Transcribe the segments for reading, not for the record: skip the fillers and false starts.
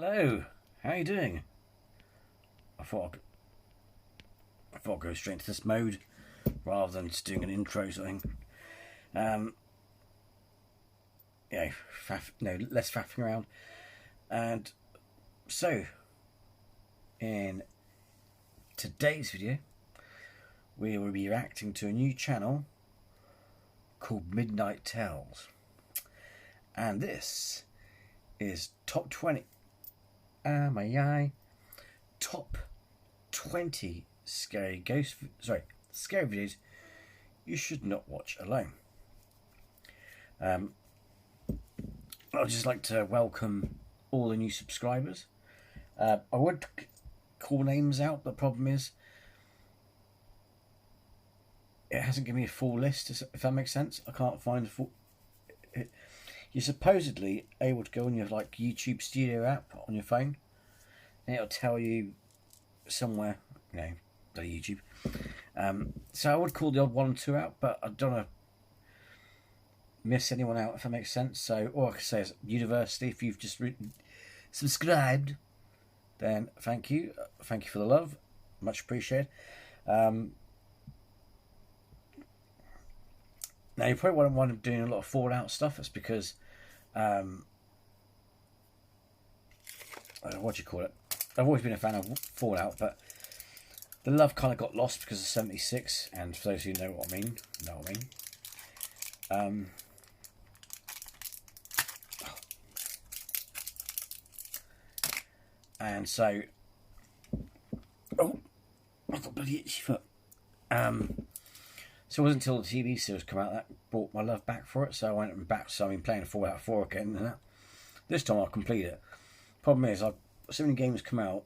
Hello, how are you doing? I thought I'd go straight into this mode rather than just doing an intro sort of thing. Less faffing around. And so, in today's video, we will be reacting to a new channel called Midnight Tales. And this is top 20. Top 20 scary videos you should not watch alone. I'd just like to welcome all the new subscribers. I would call names out, but the problem is it hasn't given me a full list, if that makes sense. I can't find a full... You're supposedly able to go on your YouTube Studio app on your phone, and it'll tell you somewhere, the YouTube. So I would call the odd one or two out, but I don't want to miss anyone out, if that makes sense. So all I can say is, university, if you've just subscribed, then thank you for the love, much appreciated. Now, you probably won't want to doing a lot of Fallout stuff. It's because, what do you call it? I've always been a fan of Fallout, but the love kind of got lost because of 76. And for those who know what I mean, and so, I've got bloody itchy foot. So it wasn't until the TV series came out that brought my love back for it. So I went back. So I've been playing Fallout 4 again, and this time I'll complete it. Problem is, so many games come out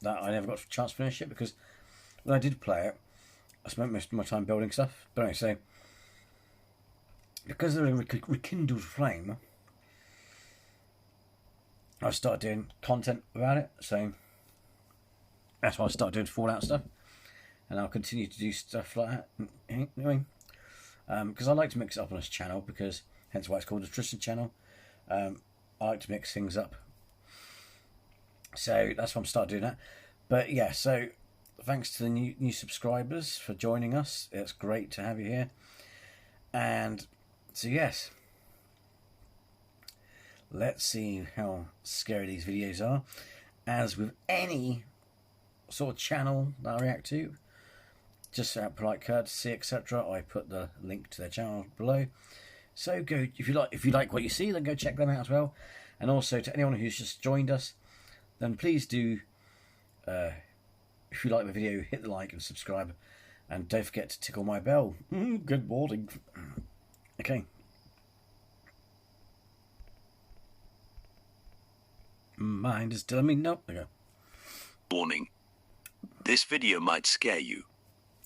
that I never got a chance to finish it, because when I did play it, I spent most of my time building stuff. But anyway, so because of the rekindled flame, I started doing content about it. So that's why I started doing Fallout stuff. And I'll continue to do stuff like that, because I like to mix it up on this channel, because hence why it's called the Tristan channel. I like to mix things up, so that's why I'm starting doing that. But yeah, so thanks to the new subscribers for joining us. It's great to have you here. And so yes, let's see how scary these videos are. As with any sort of channel that I react to, just out of polite courtesy, etc., I put the link to their channel below. So go, if you like what you see, then go check them out as well. And also to anyone who's just joined us, then please do, if you like the video, hit the like and subscribe, and don't forget to tickle my bell. Good morning. Okay. Mind is telling me no. There we go. Warning. This video might scare you.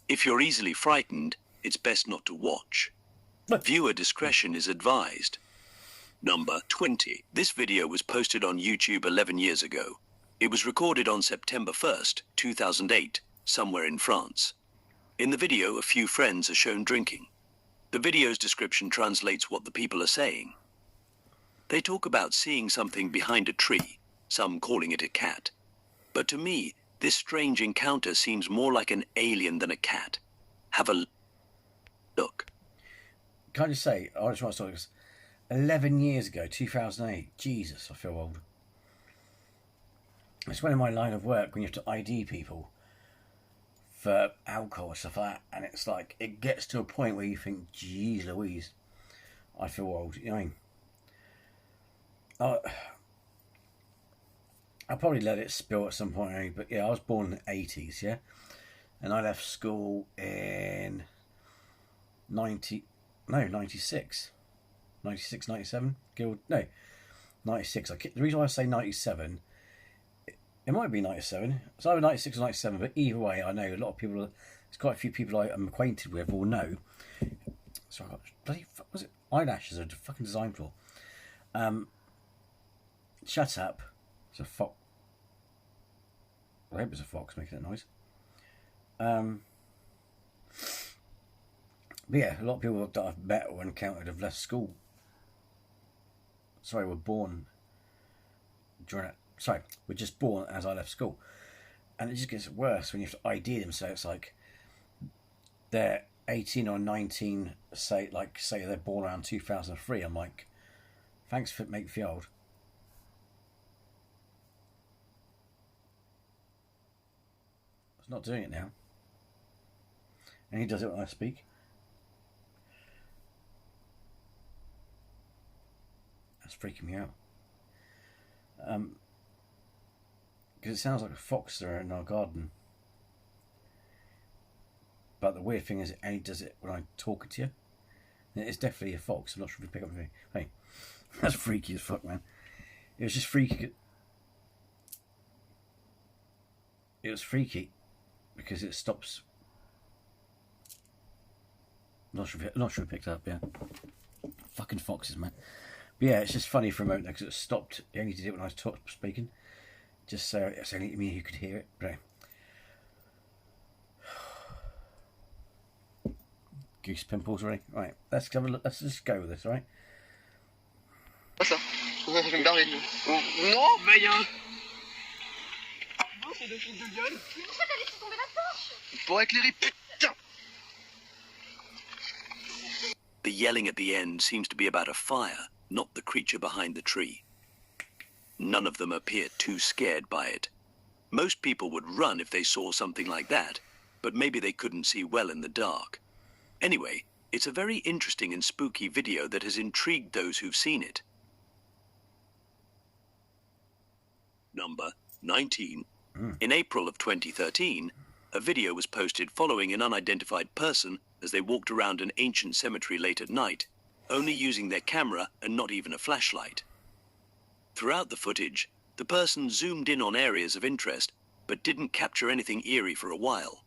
If you're easily frightened, it's best not to watch. Viewer discretion is advised. Number 20. This video was posted on YouTube 11 years ago. It was recorded on September 1st, 2008, somewhere in France. In the video, a few friends are shown drinking. The video's description translates what the people are saying. They talk about seeing something behind a tree, some calling it a cat. But to me, this strange encounter seems more like an alien than a cat. Have a look. Can I just say, I just want to start this. 11 years ago, 2008. Jesus, I feel old. It's when in my line of work, when you have to ID people for alcohol and stuff like that, and it's like, it gets to a point where you think, geez Louise, I feel old. You know what I mean? I'll probably let it spill at some point, anyway, but yeah, I was born in the 80s, yeah? And I left school in 96. 96, 97? 96. The reason why I say 97, it might be 97. It's either 96 or 97, but either way, I know a lot of people, there's quite a few people I'm acquainted with or know. So I got, bloody, was it? Eyelashes are fucking designed for. Shut up. It's a fox. I hope it's a fox making that noise. But yeah, a lot of people that I've met or encountered have left school. Sorry, were born Sorry, were just born as I left school. And it just gets worse when you have to ID them. So it's like they're 18 or 19, say they're born around 2003. I'm like, thanks for making me feel old. It's not doing it now. And he does it when I speak. That's freaking me out. Because it sounds like a fox there in our garden. But the weird thing is, it only does it when I'm talking to you. And it's definitely a fox. I'm not sure if you pick up anything. Hey, that's freaky as fuck, man. It was just freaky. It was freaky because it stops. I'm not sure if it picked up. Yeah, fucking foxes, man. But yeah, it's just funny for a moment because it stopped. It only did it when I was speaking. Just so it's only me who could hear it. But goose pimples, right? Right, let's have a look. Let's just go with this, right? Ça. Je vais me barrer. Non, veille, hein. Non, c'est des trucs de gueule. Mais pourquoi t'as laissé tomber la torche? Pour éclairer, putain. The yelling at the end seems to be about a fire, not the creature behind the tree. None of them appear too scared by it. Most people would run if they saw something like that, but maybe they couldn't see well in the dark. Anyway, it's a very interesting and spooky video that has intrigued those who've seen it. Number 19. In April of 2013, a video was posted following an unidentified person as they walked around an ancient cemetery late at night, only using their camera and not even a flashlight. Throughout the footage, the person zoomed in on areas of interest, but didn't capture anything eerie for a while.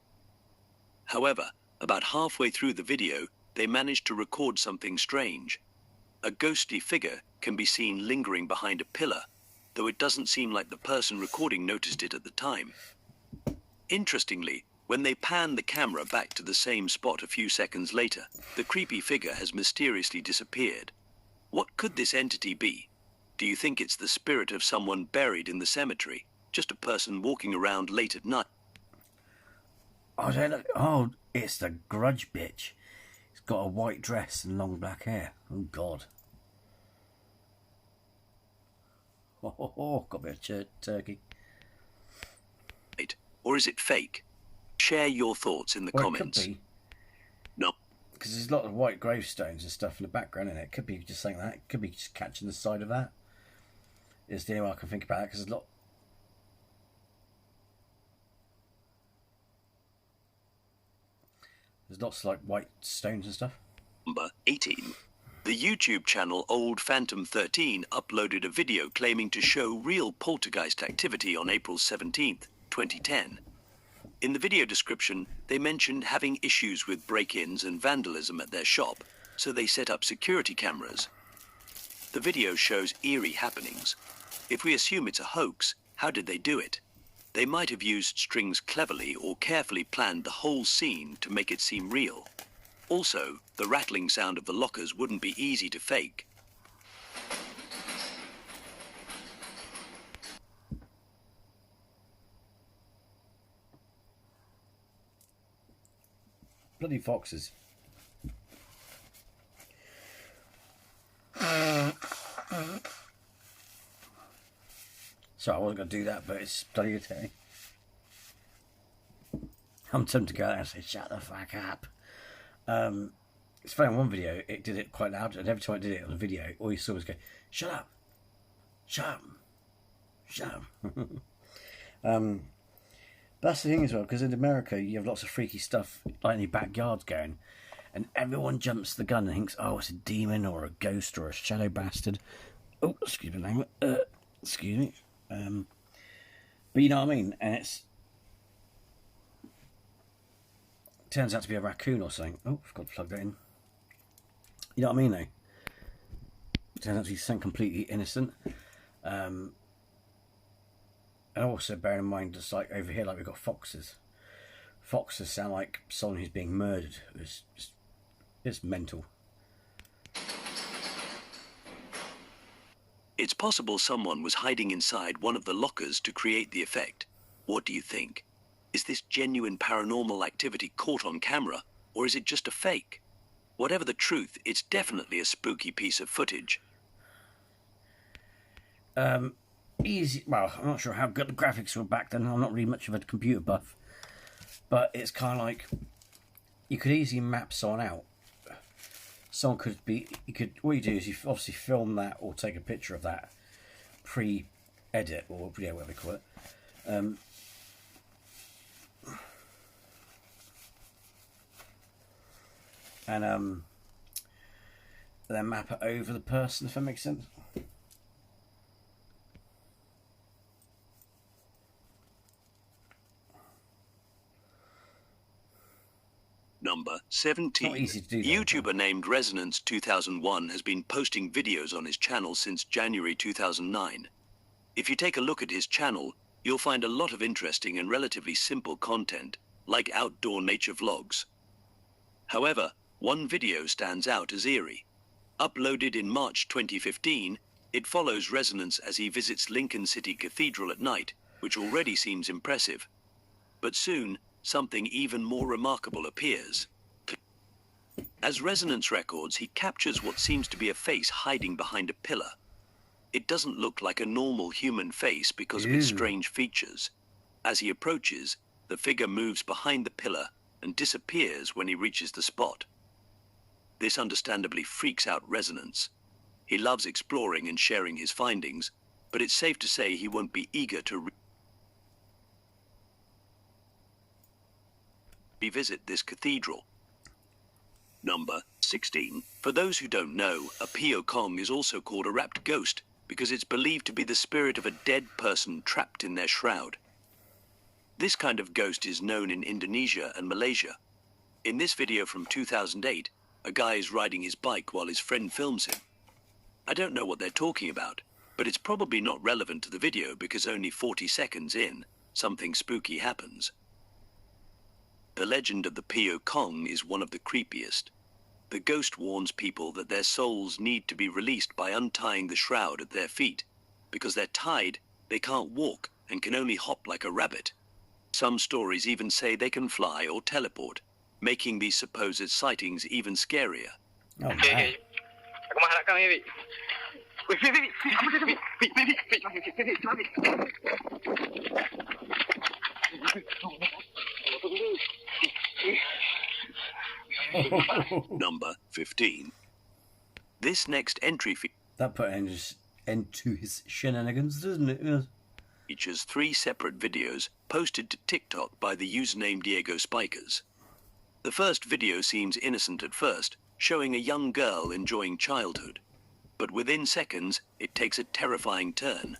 However, about halfway through the video, they managed to record something strange. A ghostly figure can be seen lingering behind a pillar, though it doesn't seem like the person recording noticed it at the time. Interestingly, when they pan the camera back to the same spot a few seconds later, the creepy figure has mysteriously disappeared. What could this entity be? Do you think it's the spirit of someone buried in the cemetery? Just a person walking around late at night? I don't know. Oh, it's the grudge bitch. It's got a white dress and long black hair. Oh, God. Oh, got a bit of turkey. Or is it fake? Share your thoughts in the comments. It could be. No. Because there's a lot of white gravestones and stuff in the background, and it could be just saying that. It could be just catching the side of that. Is the only way I can think about it, because there's lots of like white stones and stuff. Number 18. The YouTube channel Old Phantom 13 uploaded a video claiming to show real poltergeist activity on April 17th, 2010. In the video description, they mentioned having issues with break-ins and vandalism at their shop, so they set up security cameras. The video shows eerie happenings. If we assume it's a hoax, how did they do it? They might have used strings cleverly or carefully planned the whole scene to make it seem real. Also, the rattling sound of the lockers wouldn't be easy to fake. Bloody foxes. Sorry, I wasn't going to do that, but it's bloody irritating. I'm tempted to go out and say, shut the fuck up. It's funny, on one video, it did it quite loud, and every time I did it on the video, all you saw was go, shut up, shut up, shut up. But that's the thing as well, because in America, you have lots of freaky stuff, like in your backyards going, and everyone jumps the gun and thinks, oh, it's a demon, or a ghost, or a shadow bastard. Oh, excuse me, language. Excuse me. But you know what I mean? And it turns out to be a raccoon or something. Oh, I've got to plug that in. You know what I mean, though? It turns out to be something completely innocent. And also, bearing in mind, just like over here, like we've got foxes. Foxes sound like someone who's being murdered. It's mental. It's possible someone was hiding inside one of the lockers to create the effect. What do you think? Is this genuine paranormal activity caught on camera, or is it just a fake? Whatever the truth, it's definitely a spooky piece of footage. Easy. Well, I'm not sure how good the graphics were back then. I'm not really much of a computer buff, but it's kind of like you could easily map someone out. Someone could be. You could. What you do is you obviously film that or take a picture of that pre-edit or whatever they call it. And then map it over the person, if that makes sense. Number 17. Not easy to do that, YouTuber named Resonance 2001 has been posting videos on his channel since January 2009. If you take a look at his channel, you'll find a lot of interesting and relatively simple content, like outdoor nature vlogs. However, one video stands out as eerie. Uploaded in March 2015, it follows Resonance as he visits Lincoln City Cathedral at night, which already seems impressive. But soon, something even more remarkable appears. As Resonance records, he captures what seems to be a face hiding behind a pillar. It doesn't look like a normal human face because of its strange features. As he approaches, the figure moves behind the pillar and disappears when he reaches the spot. This understandably freaks out Resonance. He loves exploring and sharing his findings, but it's safe to say he won't be eager to revisit this cathedral. Number 16. For those who don't know, a Pio Kong is also called a wrapped ghost because it's believed to be the spirit of a dead person trapped in their shroud. This kind of ghost is known in Indonesia and Malaysia. In this video from 2008, a guy is riding his bike while his friend films him. I don't know what they're talking about, but it's probably not relevant to the video because only 40 seconds in, something spooky happens. The legend of the Pio Kong is one of the creepiest. The ghost warns people that their souls need to be released by untying the shroud at their feet. Because they're tied, they can't walk and can only hop like a rabbit. Some stories even say they can fly or teleport, making these supposed sightings even scarier. Oh, man. Okay. Aku mengharapkan Bibi. Wih, Bibi. Apa dia, Bibi? Number 15. This next entry That put end to his shenanigans, doesn't it? Yes. features 3 separate videos posted to TikTok by the username Diego Spikers. The first video seems innocent at first, showing a young girl enjoying childhood. But within seconds, it takes a terrifying turn.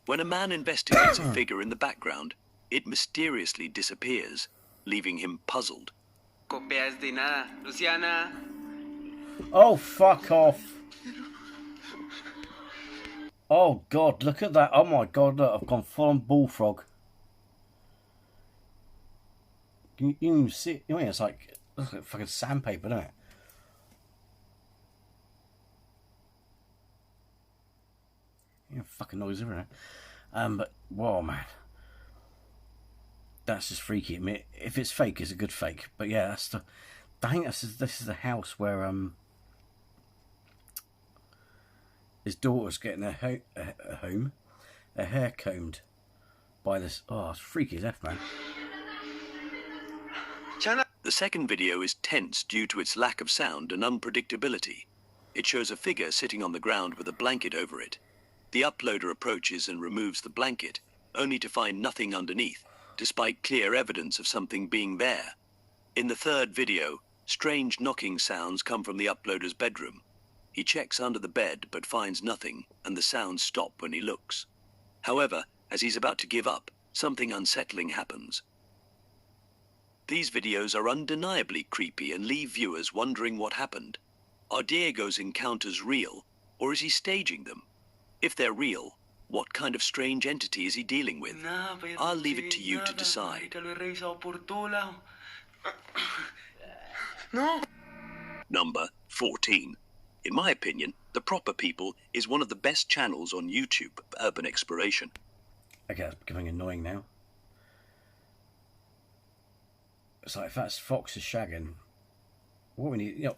When a man investigates a figure in the background, it mysteriously disappears, leaving him puzzled. Copias de nada. Luciana. Oh, fuck off. Oh, God, look at that. Oh, my God, look, I've gone full on bullfrog. You can see it. I mean, it's like fucking sandpaper, isn't it? Yeah, fucking noise, isn't it? But, whoa, man. That's just freaky. I mean, if it's fake, it's a good fake. But yeah, that's the. I think this is the house where his daughter's getting her hair combed by this. Oh, it's freaky as F, man. The second video is tense due to its lack of sound and unpredictability. It shows a figure sitting on the ground with a blanket over it. The uploader approaches and removes the blanket, only to find nothing underneath, despite clear evidence of something being there. In the third video, strange knocking sounds come from the uploader's bedroom. He checks under the bed but finds nothing, and the sounds stop when he looks. However, as he's about to give up, something unsettling happens. These videos are undeniably creepy and leave viewers wondering what happened. Are Diego's encounters real, or is he staging them? If they're real, what kind of strange entity is he dealing with? I'll leave it to you to decide. No. Number 14. In my opinion, The Proper People is one of the best channels on YouTube for urban exploration. Okay, that's becoming annoying now. It's like, if that's foxes shagging, what we need, you know,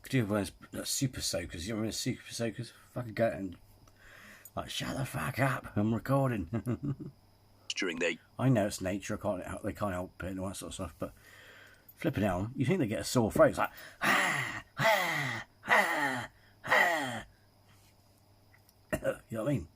could do with super soakers. You remember super soakers? Fucking go and like, shut the fuck up, I'm recording. During their I know it's nature, they can't help it and all that sort of stuff, but flipping out, you think they get a sore throat. It's like, you know what I mean?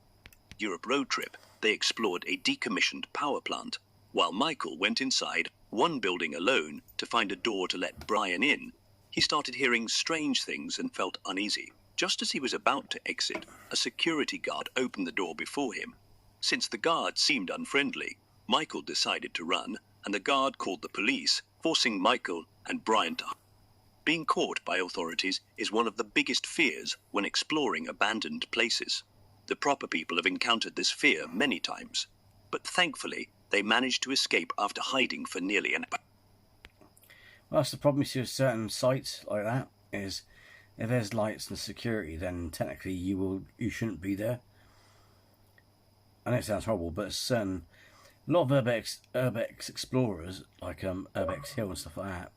Europe road trip, they explored a decommissioned power plant. While Michael went inside one building alone to find a door to let Brian in, he started hearing strange things and felt uneasy. Just as he was about to exit, a security guard opened the door before him. Since the guard seemed unfriendly, Michael decided to run, and the guard called the police, forcing Michael and Brian to... Being caught by authorities is one of the biggest fears when exploring abandoned places. The Proper People have encountered this fear many times, but thankfully they managed to escape after hiding for nearly an hour. Well, that's the problem you see with certain sites like that, is if there's lights and security, then technically you shouldn't be there. I know it sounds horrible, but a lot of urbex explorers, like Urbex Hill and stuff like that,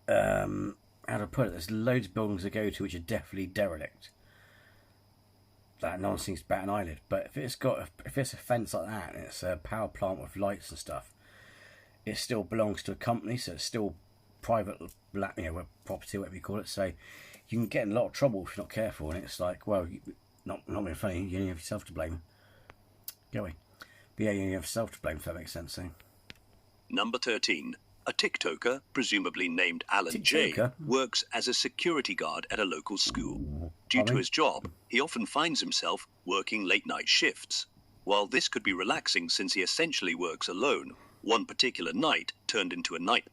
how to put it, there's loads of buildings to go to which are definitely derelict. That no one seems to bat an eyelid. But if it's a fence like that and it's a power plant with lights and stuff, it still belongs to a company, so it's still private, property, whatever you call it. So you can get in a lot of trouble if you're not careful. And it's like, well, not being funny, you only have yourself to blame. Go away. But yeah, you only have yourself to blame, if that makes sense. So. Number 13. A TikToker, presumably named Alan J, works as a security guard at a local school. Due to his job, he often finds himself working late-night shifts. While this could be relaxing since he essentially works alone, one particular night turned into a night.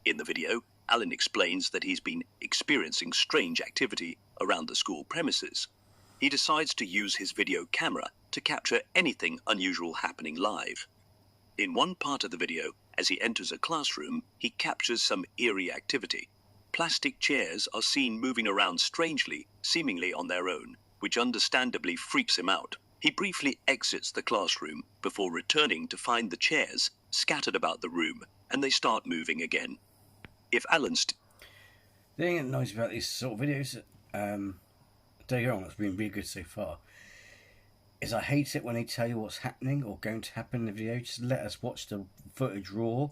In the video, Alan explains that he's been experiencing strange activity around the school premises. He decides to use his video camera to capture anything unusual happening live. In one part of the video, as he enters a classroom, he captures some eerie activity. Plastic chairs are seen moving around strangely, seemingly on their own, which understandably freaks him out. He briefly exits the classroom before returning to find the chairs scattered about the room, and they start moving again. If Alan's... The thing that annoys me about these sort of videos, don't get me wrong, it's been really good so far, is I hate it when they tell you what's happening or going to happen in the video. Just let us watch the footage raw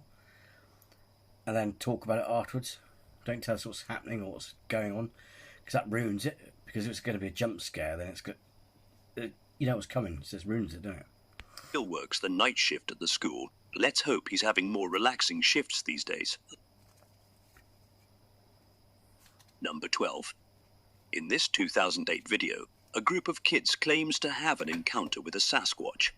and then talk about it afterwards. Don't tell us what's happening or what's going on, because that ruins it. Because if it's going to be a jump scare, then it's good. You know what's coming, it just ruins it, don't it? Still works the night shift at the school. Let's hope he's having more relaxing shifts these days. Number 12. In this 2008 video, a group of kids claims to have an encounter with a Sasquatch.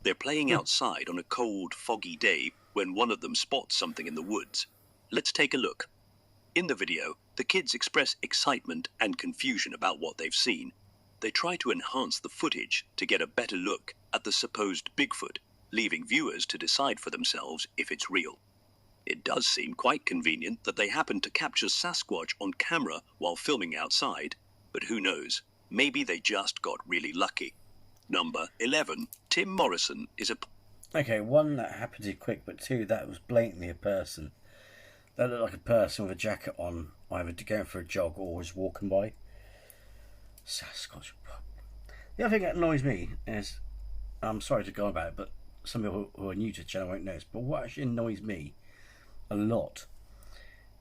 They're playing outside on a cold, foggy day when one of them spots something in the woods. Let's take a look. In the video, the kids express excitement and confusion about what they've seen. They try to enhance the footage to get a better look at the supposed Bigfoot, leaving viewers to decide for themselves if it's real. It does seem quite convenient that they happened to capture Sasquatch on camera while filming outside, but who knows, maybe they just got really lucky. Number 11. Tim Morrison is a... Okay, one, that happened too quick, but two, that was blatantly a person. That looked like a person with a jacket on, either going for a jog or was walking by. Sasquatch. The other thing that annoys me is, I'm sorry to go on about it, but some people who are new to the channel won't know this, but what actually annoys me a lot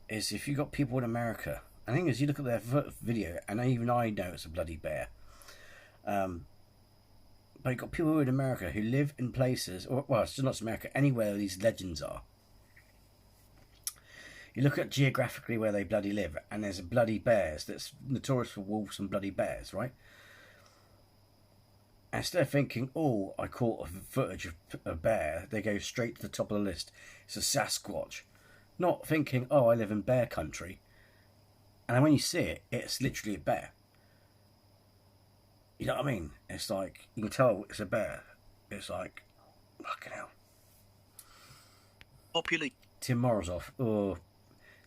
is if you've got people in America, I think as you look at their video, and even I know it's a bloody bear, but you've got people who are in America who live in places, or, well, it's not America, anywhere these legends are. You look at geographically where they bloody live, and there's a bloody bears that's notorious for wolves and bloody bears, right? And instead of thinking, oh, I caught a footage of a bear, they go straight to the top of the list. It's a Sasquatch. Not thinking, oh, I live in bear country. And then when you see it, it's literally a bear. You know what I mean? It's like, you can tell it's a bear. It's like, fucking hell. Popular. Tim Morozov. Oh,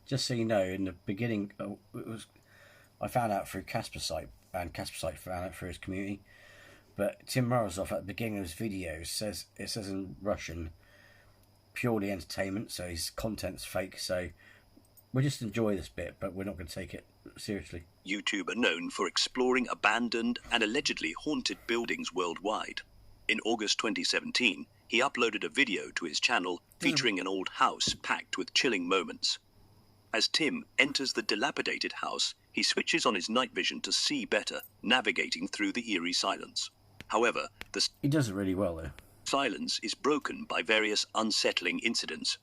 Just so you know, in the beginning, I found out through Casper site, and Casper site found out through his community. But Tim Morozov at the beginning of his video says in Russian, purely entertainment, so his content's fake. So we'll just enjoy this bit, but we're not going to take it seriously. YouTuber known for exploring abandoned and allegedly haunted buildings worldwide. In August 2017, he uploaded a video to his channel featuring an old house packed with chilling moments. As Tim enters the dilapidated house, he switches on his night vision to see better, navigating through the eerie silence. However, he does it really well there. Silence is broken by various unsettling incidents.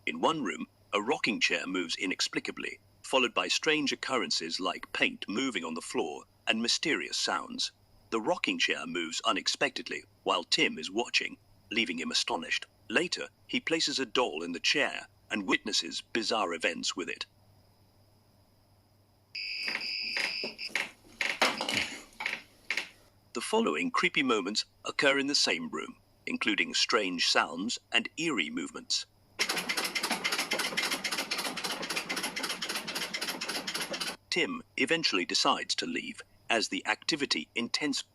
In one room, a rocking chair moves inexplicably, followed by strange occurrences like paint moving on the floor and mysterious sounds. The rocking chair moves unexpectedly while Tim is watching, leaving him astonished. Later, he places a doll in the chair and witnesses bizarre events with it. The following creepy moments occur in the same room, including strange sounds and eerie movements. Tim eventually decides to leave as the activity intensifies.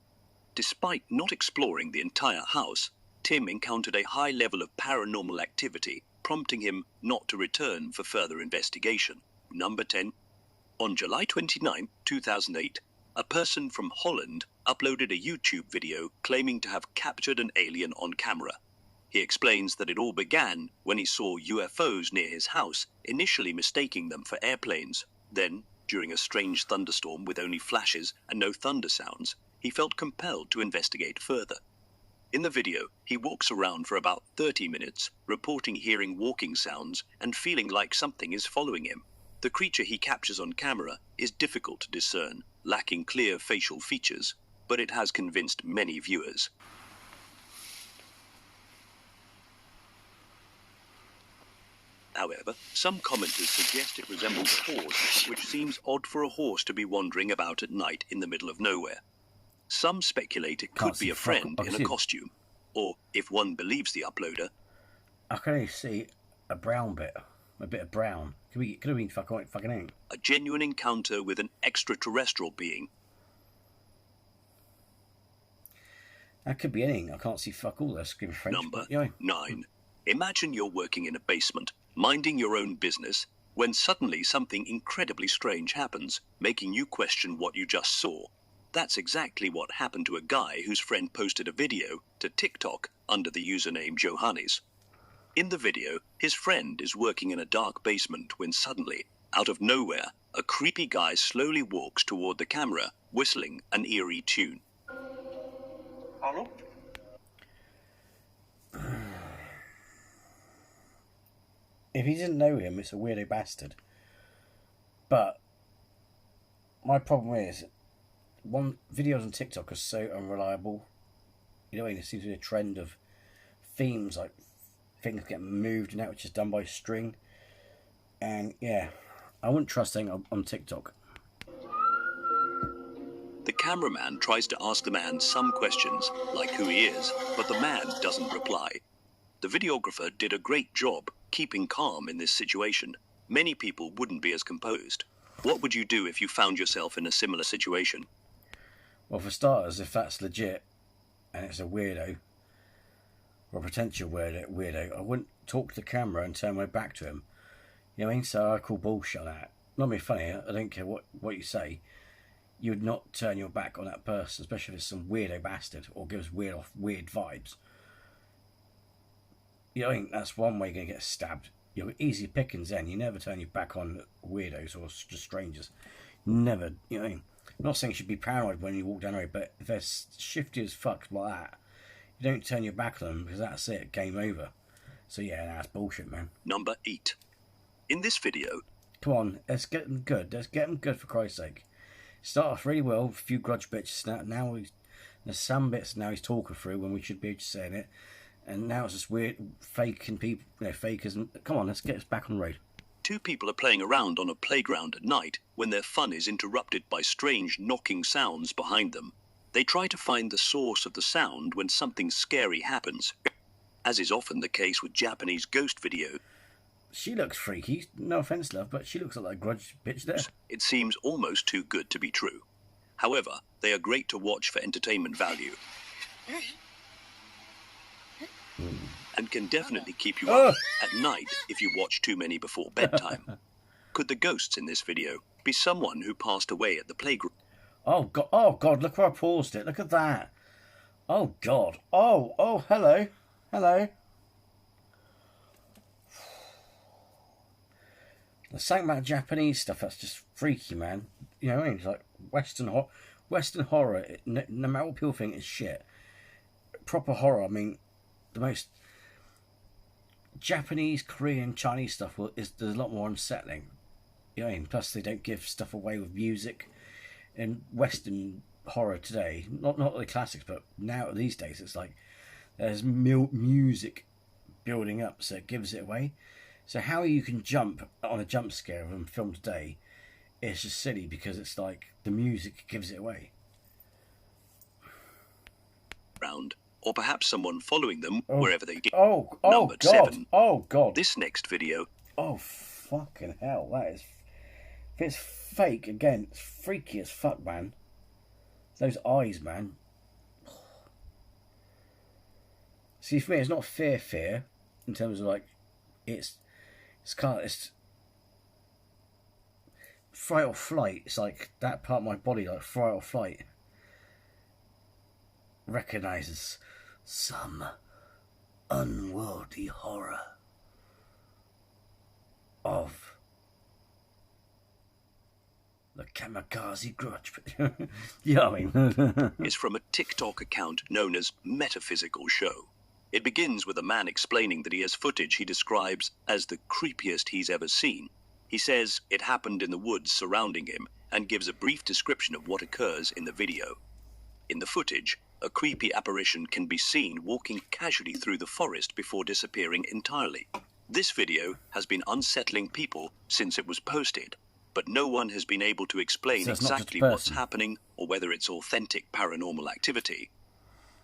Despite not exploring the entire house, Tim encountered a high level of paranormal activity, prompting him not to return for further investigation. Number 10. On July 29, 2008, a person from Holland uploaded a YouTube video claiming to have captured an alien on camera. He explains that it all began when he saw UFOs near his house, initially mistaking them for airplanes. Then, during a strange thunderstorm with only flashes and no thunder sounds, he felt compelled to investigate further. In the video, he walks around for about 30 minutes, reporting hearing walking sounds and feeling like something is following him. The creature he captures on camera is difficult to discern, lacking clear facial features, but it has convinced many viewers. However, some commenters suggest it resembles a horse, which seems odd for a horse to be wandering about at night in the middle of nowhere. Some speculate it could be a friend in a costume, or, if one believes the uploader, I can only see a brown bit, a bit of brown. Could have been fucking ink. A genuine encounter with an extraterrestrial being. That could be anything. I can't see fuck all. They're screaming French. Number 9. Imagine you're working in a basement, minding your own business, when suddenly something incredibly strange happens, making you question what you just saw. That's exactly what happened to a guy whose friend posted a video to TikTok under the username Johannes. In the video, his friend is working in a dark basement when suddenly, out of nowhere, a creepy guy slowly walks toward the camera, whistling an eerie tune. Hello? If he didn't know him, it's a weirdo bastard. But my problem is, videos on TikTok are so unreliable. You know, there seems to be a trend of themes, like things getting moved and that, which is done by string. And yeah, I wouldn't trust anything on TikTok. The cameraman tries to ask the man some questions, like who he is, but the man doesn't reply. The videographer did a great job keeping calm in this situation. Many people wouldn't be as composed. What would you do if you found yourself in a similar situation? Well, for starters, if that's legit and it's a weirdo or a potential weirdo, I wouldn't talk to the camera and turn my back to him. You know what I mean? So I call bullshit on that. Not being funny, I don't care what you say. You would not turn your back on that person, especially if it's some weirdo bastard or gives weird vibes. You know what I mean? That's one way you're going to get stabbed. You're easy pickings then. You never turn your back on weirdos or just strangers. Never, you know what I mean? I'm not saying you should be paranoid when you walk down the road, but if they're shifty as fuck like that, you don't turn your back on them because that's it, game over. So yeah, that's bullshit, man. Number 8. In this video... Come on, let's get them good. Let's get them good for Christ's sake. Start off really well, a few grudge bits. Now there's some bits now he's talking through when we should be just saying it. And now it's just weird faking people, fakers. Come on, let's get us back on the road. 2 people are playing around on a playground at night when their fun is interrupted by strange knocking sounds behind them. They try to find the source of the sound when something scary happens. As is often the case with Japanese ghost video. She looks freaky. No offence, love, but she looks like that grudge bitch there. It seems almost too good to be true. However, they are great to watch for entertainment value. And can definitely keep you up at night if you watch too many before bedtime. Could the ghosts in this video be someone who passed away at the playground? Oh God! Look where I paused it. Look at that. Oh God! Oh, hello. There's something about Japanese stuff that's just freaky, man. You know what I mean? It's like Western horror. No matter what people think, is shit. Proper horror. I mean, the most Japanese, Korean, Chinese stuff there's a lot more unsettling. You know what I mean? Plus, they don't give stuff away with music. In Western horror today, not the classics, but now these days, it's like there's music building up, so it gives it away. So how you can jump on a jump scare from film today is just silly because it's like the music gives it away. Or perhaps someone following them wherever they get. Number 7. Oh God! This next video. Oh fucking hell! That is. If it's fake again, it's freaky as fuck, man. Those eyes, man. See, for me, it's not fear in terms of like it's kind of fright or flight. It's like that part of my body, like fright or flight, recognizes some unworldly horror of the kamikaze grudge. You know what I mean? Is from a TikTok account known as Metaphysical Show. It begins with a man explaining that he has footage he describes as the creepiest he's ever seen. He says it happened in the woods surrounding him and gives a brief description of what occurs in the video. In the footage, a creepy apparition can be seen walking casually through the forest before disappearing entirely. This video has been unsettling people since it was posted, but no one has been able to explain exactly what's happening or whether it's authentic paranormal activity.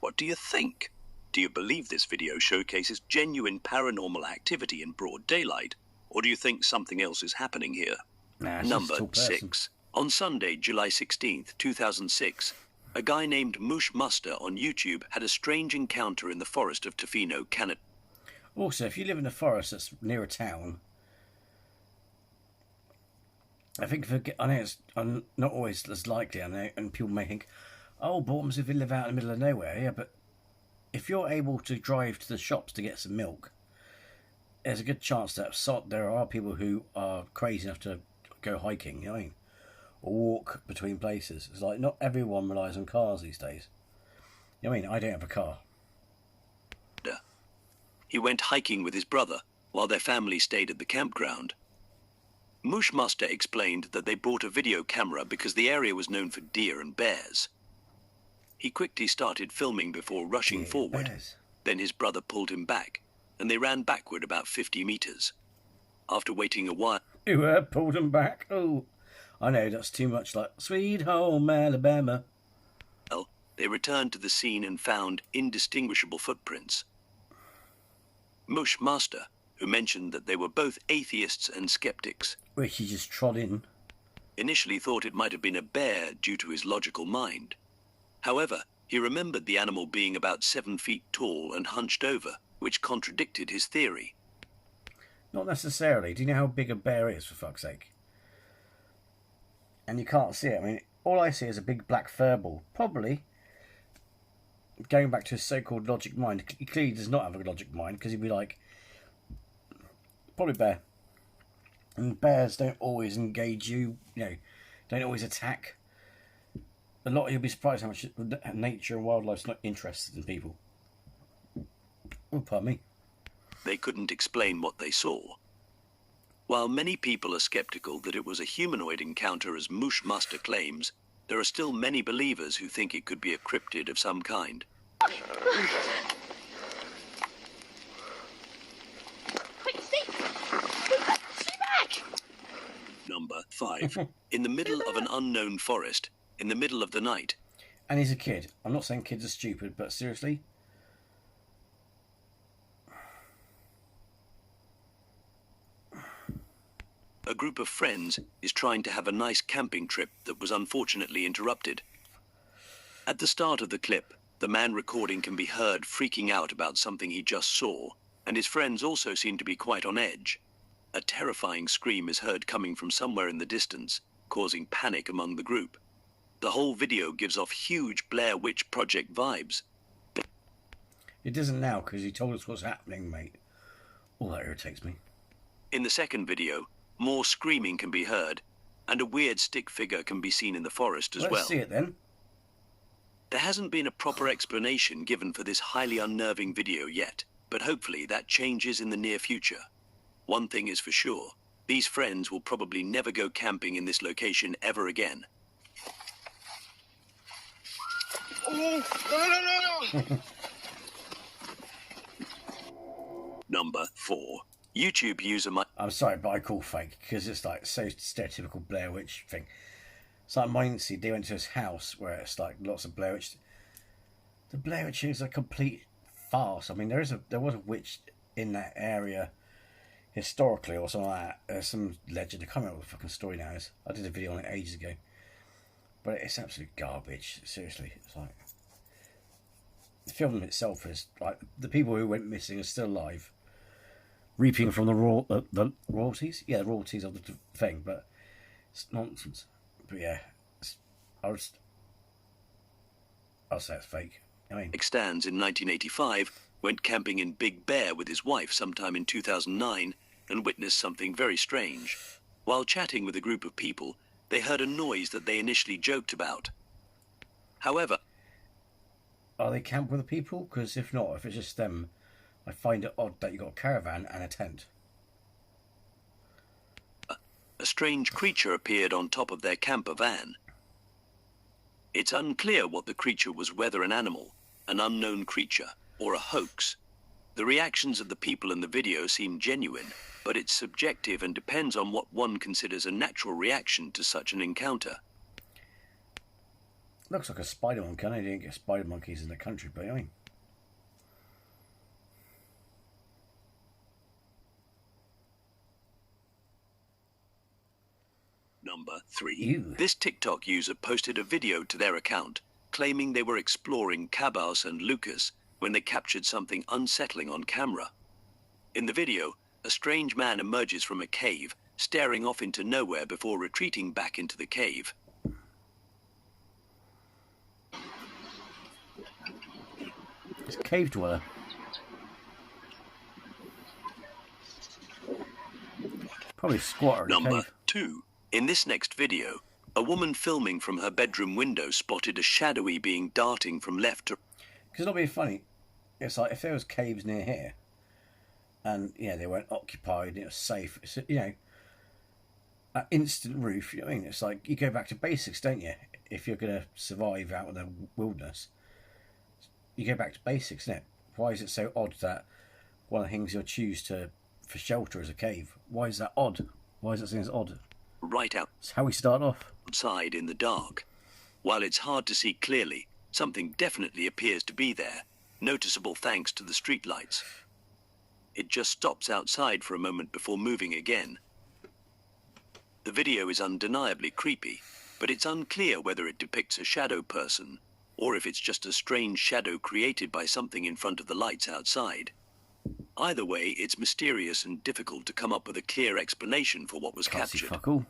What do you think? Do you believe this video showcases genuine paranormal activity in broad daylight, or do you think something else is happening here? Number 6. On Sunday, July 16th, 2006, a guy named Moosh Muster on YouTube had a strange encounter in the forest of Tofino, Canada. Also, if you live in a forest that's near a town, I think I know it's not always as likely, I know, and people may think, oh, Bottoms, if you live out in the middle of nowhere, yeah, but if you're able to drive to the shops to get some milk, there's a good chance that there are people who are crazy enough to go hiking, you know what I mean? Or walk between places. It's like not everyone relies on cars these days. You know what I mean? I don't have a car. He went hiking with his brother while their family stayed at the campground. Moosh Muster explained that they bought a video camera because the area was known for deer and bears. He quickly started filming before rushing forward. Then his brother pulled him back, and they ran backward about 50 meters. After waiting a while... You pulled him back? Oh, I know, that's too much like Sweet Home Alabama. Well, they returned to the scene and found indistinguishable footprints. Moosh Muster, who mentioned that they were both atheists and skeptics, which he just trod in, initially thought it might have been a bear due to his logical mind. However, he remembered the animal being about 7 feet tall and hunched over, which contradicted his theory. Not necessarily. Do you know how big a bear is, for fuck's sake? And you can't see it. I mean, all I see is a big black fur ball. Probably, going back to his so-called logic mind, he clearly does not have a logic mind, because he'd be like, probably bear. And bears don't always engage you, don't always attack. You'll be surprised how much nature and wildlife's not interested in people. Oh, pardon me. They couldn't explain what they saw. While many people are skeptical that it was a humanoid encounter as Moosh Muster claims, there are still many believers who think it could be a cryptid of some kind. Wait, stay back! Number 5. In the middle of an unknown forest, in the middle of the night. And he's a kid. I'm not saying kids are stupid, but seriously? a group of friends is trying to have a nice camping trip that was unfortunately interrupted. At the start of the clip, the man recording can be heard freaking out about something he just saw, and his friends also seem to be quite on edge. A terrifying scream is heard coming from somewhere in the distance, causing panic among the group. The whole video gives off huge Blair Witch Project vibes. It doesn't now because he told us what's happening, mate. Oh, that irritates me. In the second video, more screaming can be heard, and a weird stick figure can be seen in the forest as well. Let's see it then. There hasn't been a proper explanation given for this highly unnerving video yet, but hopefully that changes in the near future. One thing is for sure, these friends will probably never go camping in this location ever again. Oh, no. Number 4. YouTube user might... I'm sorry, but I call fake because it's like so stereotypical Blair Witch thing. It's like mine. See, they went to his house where it's like lots of Blair Witch. The Blair Witch is a complete farce. I mean, there was a witch in that area historically or something like that. There's some legend. I can't remember what the fucking story now is. I did a video on it ages ago, but it's absolute garbage. Seriously, it's like the film itself is like the people who went missing are still alive, reaping from the royalties. Yeah, the royalties of the thing, but it's nonsense. But yeah, I'll say it's fake. I mean, stands in 1985, went camping in Big Bear with his wife sometime in 2009 and witnessed something very strange. While chatting with a group of people, they heard a noise that they initially joked about. However, are they camp with the people? Because if not, if it's just them, I find it odd that you got a caravan and a tent. a strange creature appeared on top of their camper van. It's unclear what the creature was, whether an animal, an unknown creature, or a hoax. The reactions of the people in the video seem genuine, but it's subjective and depends on what one considers a natural reaction to such an encounter. Looks like a spider monkey. I know you didn't get spider monkeys in the country, but I mean... Number 3. Ew. This TikTok user posted a video to their account claiming they were exploring Cabas and Lucas when they captured something unsettling on camera. In the video, a strange man emerges from a cave, staring off into nowhere before retreating back into the cave. It's a cave dweller. Probably a squatter in a Number cave. 2. In this next video, a woman filming from her bedroom window spotted a shadowy being darting from left to... Because it'll be funny. It's like if there was caves near here, and they weren't occupied, and it was safe. It's, an instant roof. You know what I mean? It's like you go back to basics, don't you? If you're gonna survive out in the wilderness, you go back to basics, isn't it? Why is it so odd that one of the things you'll choose for shelter is a cave? Why is that odd? Why is it seen as odd? right It's how we start off. outside in the dark. While it's hard to see clearly, something definitely appears to be there, noticeable thanks to the street lights. It just stops outside for a moment before moving again. The video is undeniably creepy, but it's unclear whether it depicts a shadow person, or if it's just a strange shadow created by something in front of the lights outside. Either way, it's mysterious and difficult to come up with a clear explanation for what was Can't see captured. fuck all.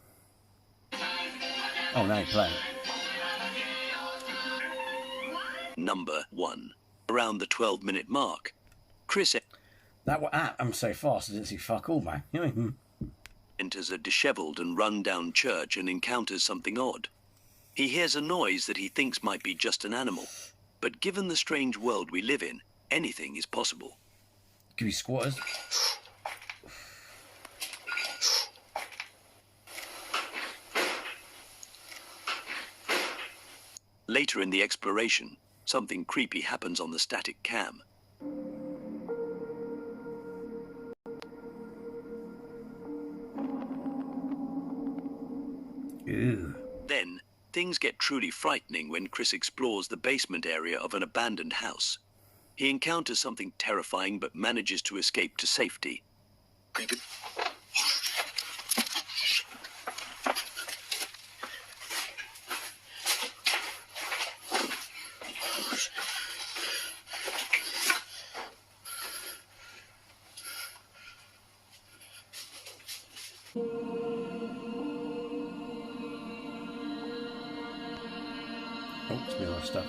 Oh, now you're playing. Number 1. Around the 12-minute mark, Chris I'm so fast I didn't see fuck all, man. You know what I mean? enters a disheveled and run-down church and encounters something odd. He hears a noise that he thinks might be just an animal, but given the strange world we live in, anything is possible. Give you squatters. Later in the exploration, something creepy happens on the static cam. Ew. Then, things get truly frightening when Chris explores the basement area of an abandoned house. He encounters something terrifying but manages to escape to safety. stuff.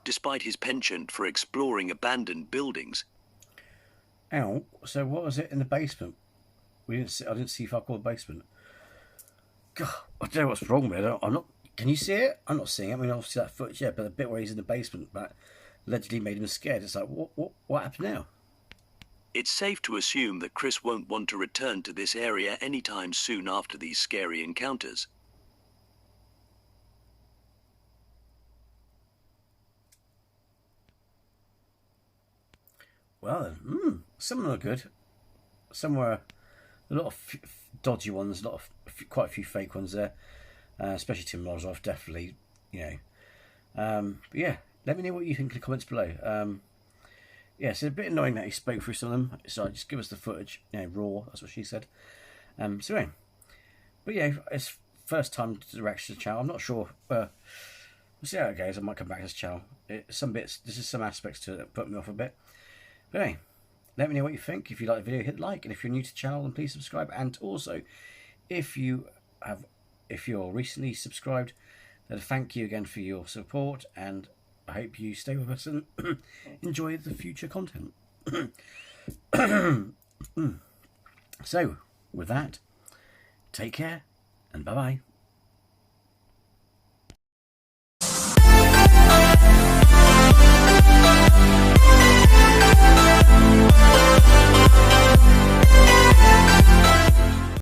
Despite his penchant for exploring abandoned buildings, Ow. So what was it in the basement? I didn't see if I called the basement. God, I don't know what's wrong with it. I'm not. Can you see it? I'm not seeing it. I mean, obviously that footage, yeah, but the bit where he's in the basement that allegedly made him scared. It's like, what happened now? it's safe to assume that Chris won't want to return to this area anytime soon after these scary encounters. Well then, some of them are good. Some were a lot of dodgy ones, quite a few fake ones there. Especially Tim Mozov, definitely, you know. But yeah, let me know what you think in the comments below. Yeah, it's a bit annoying that he spoke through some of them, so just give us the footage, you know, raw, that's what she said. So anyway, but yeah, it's first time to reaction to the channel. I'm not sure, we'll see how it goes. I might come back to this channel. Some bits, this is some aspects to it that put me off a bit. But anyway, let me know what you think. If you like the video, hit like, and if you're new to the channel, then please subscribe. And also, if you're recently subscribed, then thank you again for your support, and I hope you stay with us and enjoy the future content. So, with that, take care and bye-bye.